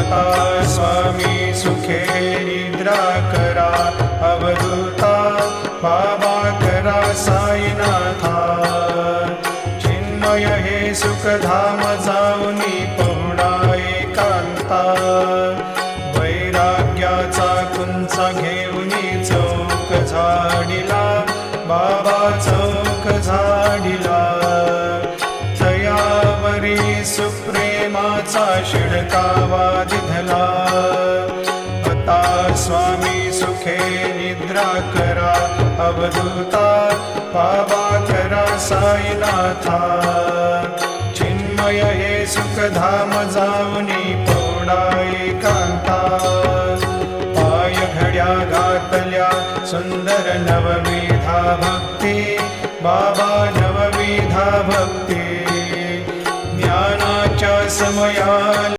आता स्वामी सुखे निद्रा करा अवधूता बाबा करा साईनाथा चिन्मय हे सुखधाम जाऊनी पहुडा एकांता वैराग्याचा कुंचा घेऊनी चौक झाडिला बाबा चौक झाडिला तयावरी सुप्रेमाचा शिडकावा दिधला आता स्वामी सुखे निद्रा करा अवधूता बाबा करा साईनाथा चिन्मय हे सुखधाम जाऊनी पौडा एकांता पाय घड्या घातल्या सुंदर नवविधा भक्ती बाबा नवविधा भक्ती ज्ञानाच्या समया